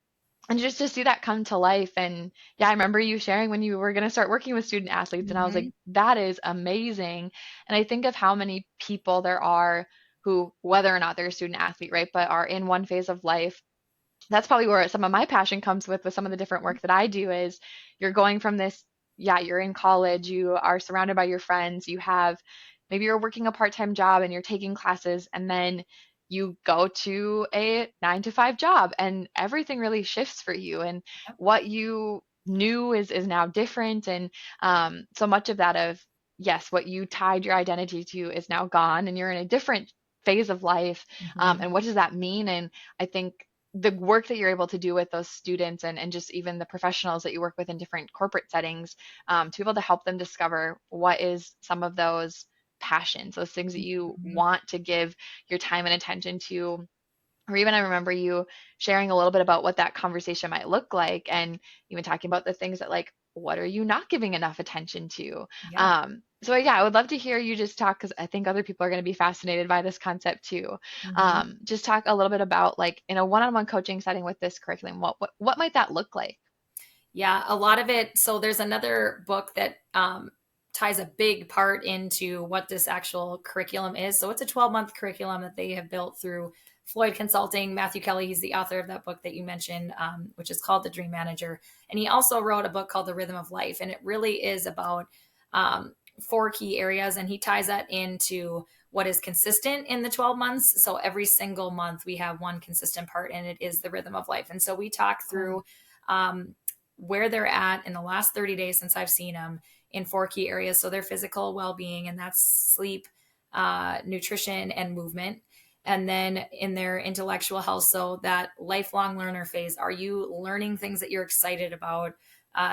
and just to see that come to life. And yeah, I remember you sharing when you were going to start working with student athletes, and I was like, Hmm. that is amazing. And I think of how many people there are who, whether or not they're a student athlete, right, but are in one phase of life. That's probably where some of my passion comes with some of the different work that I do. Is you're going from this, yeah, you're in college, you are surrounded by your friends, you have, maybe you're working a part-time job and you're taking classes, and then you go to a 9 to 5 job and everything really shifts for you, and what you knew is now different. And so much of that, of yes, what you tied your identity to is now gone and you're in a different phase of life. Hmm. And what does that mean? And I think the work that you're able to do with those students, and just even the professionals that you work with in different corporate settings, to be able to help them discover what is some of those passions, those things that you Hmm. want to give your time and attention to. Or even I remember you sharing a little bit about what that conversation might look like, and even talking about the things that, like, what are you not giving enough attention to? Yeah. So yeah, I would love to hear you just talk, because I think other people are going to be fascinated by this concept too. Hmm. Just talk a little bit about, like, in a one-on-one coaching setting with this curriculum, what might that look like? Yeah, a lot of it. So there's another book that ties a big part into what this actual curriculum is. So it's a 12-month curriculum that they have built through Floyd Consulting. Matthew Kelly, he's the author of that book that you mentioned, which is called The Dream Manager. And he also wrote a book called The Rhythm of Life. And it really is about four key areas. And he ties that into what is consistent in the 12 months. So every single month we have one consistent part, and it is the rhythm of life. And so we talk Cool. through um, where they're at in the last 30 days since I've seen them in four key areas. So their physical well being, and that's sleep, nutrition, and movement. And then in their intellectual health, so that lifelong learner phase, are you learning things that you're excited about?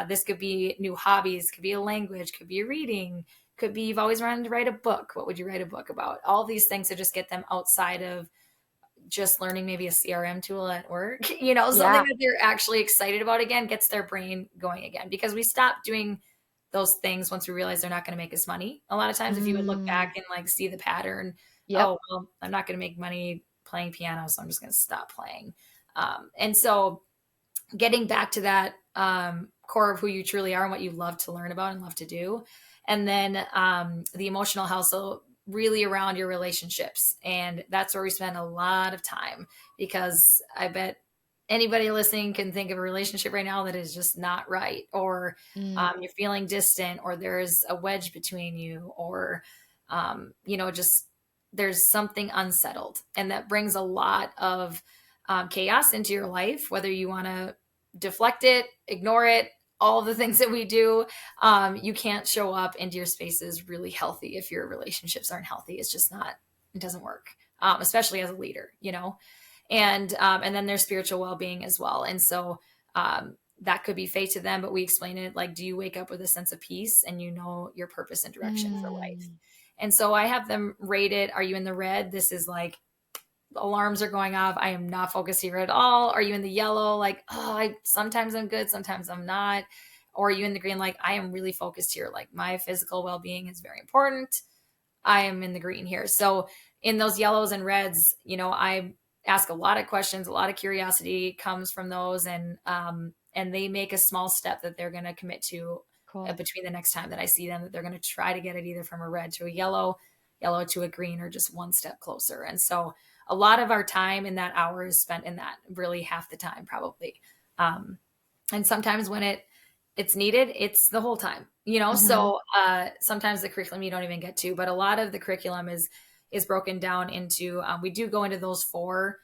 This could be new hobbies, could be a language, could be a reading, could be you've always wanted to write a book. What would you write a book about? All these things to just get them outside of just learning maybe a CRM tool at work, something Yeah. that they're actually excited about again, gets their brain going again. Because we stop doing those things once we realize they're not going to make us money. A lot of times, if you would look Mm, back and like see the pattern, yep. oh, well, I'm not going to make money playing piano, so I'm just going to stop playing. And so getting back to that core of who you truly are and what you love to learn about and love to do. And then the emotional health. So, really around your relationships. And that's where we spend a lot of time, because I bet anybody listening can think of a relationship right now that is just not right, or Mm, you're feeling distant, or there's a wedge between you, or, just there's something unsettled. And that brings a lot of chaos into your life, whether you want to deflect it, ignore it, all the things that we do. You can't show up into your spaces really healthy if your relationships aren't healthy. It's just not, it doesn't work, especially as a leader. And then there's spiritual well-being as well. And so that could be fate to them, but we explain it like, do you wake up with a sense of peace and your purpose and direction for life? mm, And so I have them rated. Are you in the red? This is like alarms are going off. I am not focused here at all. Are you in the yellow? Like, oh, sometimes I'm good, sometimes I'm not. Or are you in the green? Like, I am really focused here. Like, my physical well being is very important. I am in the green here. So, in those yellows and reds, I ask a lot of questions. A lot of curiosity comes from those, and they make a small step that they're going to commit to cool. between the next time that I see them. That they're going to try to get it either from a red to a yellow to a green, or just one step closer. And so, a lot of our time in that hour is spent in that. Really, half the time probably. Um, and sometimes when it's needed, it's the whole time. Hmm. So sometimes the curriculum you don't even get to, but a lot of the curriculum is broken down into, we do go into those four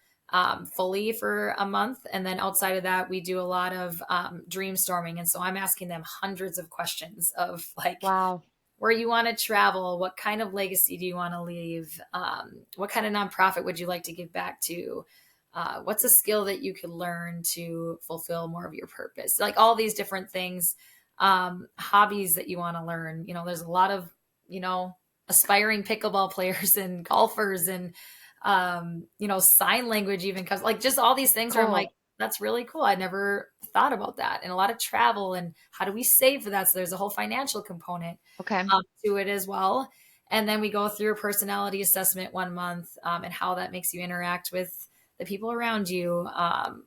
fully for a month, and then outside of that we do a lot of dream storming. And so I'm asking them hundreds of questions of like, Wow. where you want to travel, what kind of legacy do you want to leave, what kind of nonprofit would you like to give back to, what's a skill that you could learn to fulfill more of your purpose, like all these different things, hobbies that you want to learn. There's a lot of aspiring pickleball players and golfers and sign language even comes, like just all these things where I'm like, Cool. that's really cool. I never thought about that. And a lot of travel and how do we save for that? So there's a whole financial component Okay. to it as well. And then we go through a personality assessment 1 month, and how that makes you interact with the people around you.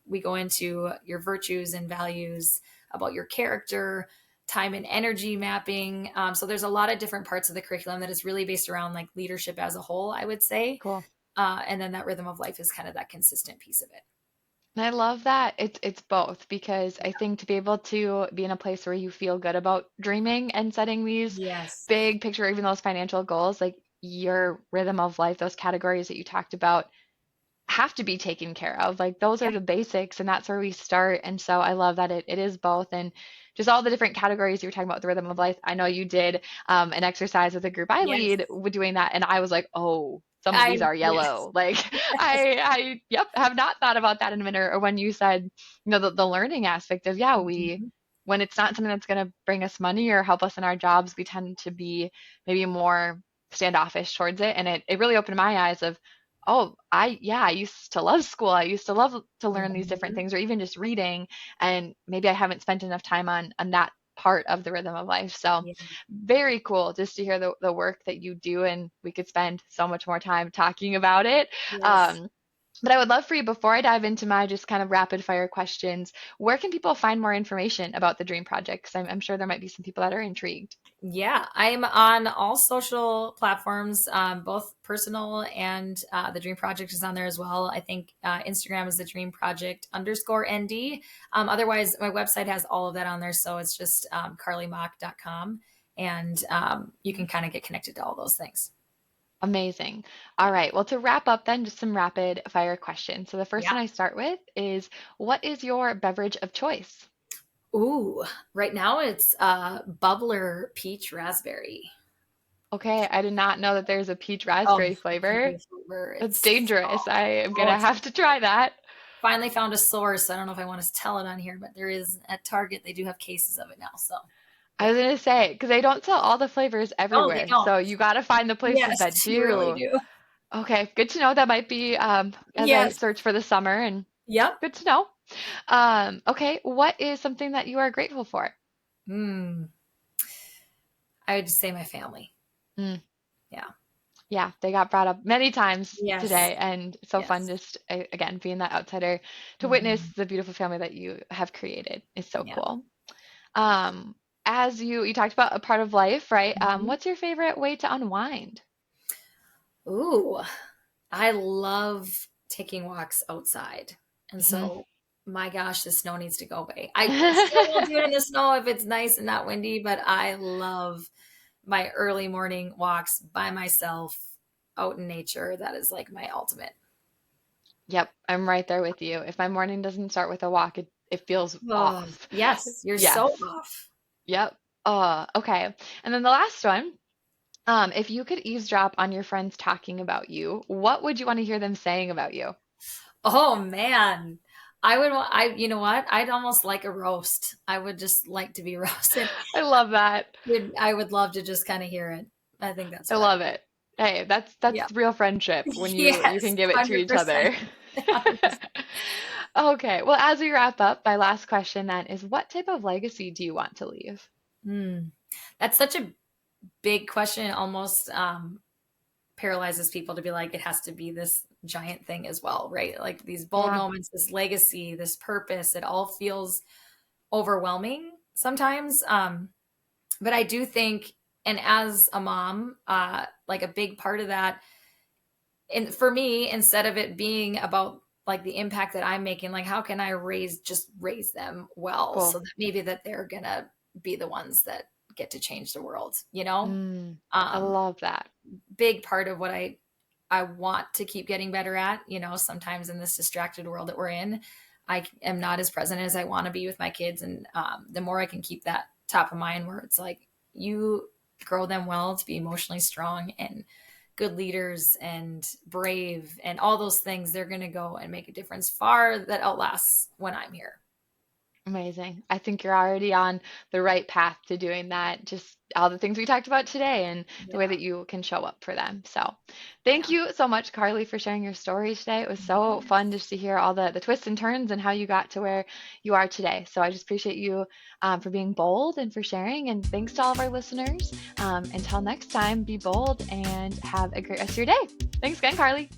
We go into your virtues and values, about your character, time and energy mapping. So there's a lot of different parts of the curriculum that is really based around like leadership as a whole, I would say. Cool. And then that rhythm of life is kind of that consistent piece of it. And I love that it's both because I think to be able to be in a place where you feel good about dreaming and setting these Yes. big picture, even those financial goals, like your rhythm of life, those categories that you talked about have to be taken care of. Like those Yeah. are the basics and that's where we start. And so I love that it is both and just all the different categories you were talking about the rhythm of life. I know you did an exercise with a group I Yes. lead with doing that and I was like, oh, some of these are Yes. yellow. Like Yes. yep, have not thought about that in a minute. Or when you said, the learning aspect of, yeah, Mhm. when it's not something that's going to bring us money or help us in our jobs, we tend to be maybe more standoffish towards it. And it really opened my eyes of, oh, I used to love school. I used to love to learn these different Mhm. things or even just reading. And maybe I haven't spent enough time on that part of the rhythm of life. So Yeah. very cool just to hear the work that you do. And we could spend so much more time talking about it. Yes. Um, but I would love for you, before I dive into my just kind of rapid fire questions, where can people find more information about the Dream Project? Because I'm sure there might be some people that are intrigued. Yeah, I'm on all social platforms, both personal and the Dream Project is on there as well. I think Instagram is the Dream Project _ND. Otherwise, my website has all of that on there. So it's just karlimoch.com. And you can kind of get connected to all those things. Amazing. All right. Well, to wrap up, then, just some rapid fire questions. So the first Yeah. one I start with is, what is your beverage of choice? Ooh, right now it's bubbler peach raspberry. Okay, I did not know that there's a peach Oh, raspberry the peach flavor. flavor. That's It's dangerous. I am oh, gonna have to try that. finally found a source. I don't know if I want to tell it on here, but there is at Target. They do have cases of it now. So, I yeah. was gonna say, because they don't sell all the flavors No, they everywhere, don't. so you gotta find the places Yes, that you really do. do. Okay, good to know. That might be as I Yes. search for the summer, and Yep. good to know. Okay, what is something that you are grateful for? Mm, I would say my family. Mm. Yeah. Yeah, they got brought up many times Yes. today, and it's so fun Yes. just again being that outsider to witness Hmm. the beautiful family that you have created is so Yeah. cool. Um, as you talked about a part of life, right? Mhm. What's your favorite way to unwind? Ooh, I love taking walks outside. And Mhm. so, my gosh, the snow needs to go away. I still will do it in the snow if it's nice and not windy, but I love my early morning walks by myself out in nature. That is like my ultimate. Yep, I'm right there with you. If my morning doesn't start with a walk, it feels Oh, off. yes, you're Yes. so off. Yep. Okay. And then the last one, if you could eavesdrop on your friends talking about you, what would you want to hear them saying about you? Oh man. You know what? I'd almost like a roast. I would just like to be roasted. I love that. I would love to just kind of hear it. I think that's I what I love would. it. Hey, Yeah. that's real friendship when you Yes. can give it to each 100%. other. 100%. Okay. Well, as we wrap up, my last question then is, what type of legacy do you want to leave? Mm. That's such a big question. It almost paralyzes people to be like, it has to be this giant thing as well, right? Like these bold Yeah. moments, this legacy, this purpose, it all feels overwhelming sometimes. But I do think, and as a mom, like a big part of that, and for me, instead of it being about like the impact that I'm making, like how can I raise them well so Cool. that maybe that they're gonna be the ones that get to change the world, you know? I Um, love that. big part of what I want to keep getting better at, sometimes in this distracted world that we're in, I am not as present as I want to be with my kids. And the more I can keep that top of mind where it's like, you grow them well to be emotionally strong and good leaders and brave and all those things, they're going to go and make a difference far that outlasts when I'm here. Amazing. I think you're already on the right path to doing that. Just all the things we talked about today and the way Yeah. that you can show up for them. So, thank Yeah. you so much, Karli, for sharing your story today. It was so fun Yes. just to hear all the twists and turns and how you got to where you are today. So, I just appreciate you for being bold and for sharing. And thanks to all of our listeners. Until next time, be bold and have a great rest of your day. Thanks again, Karli.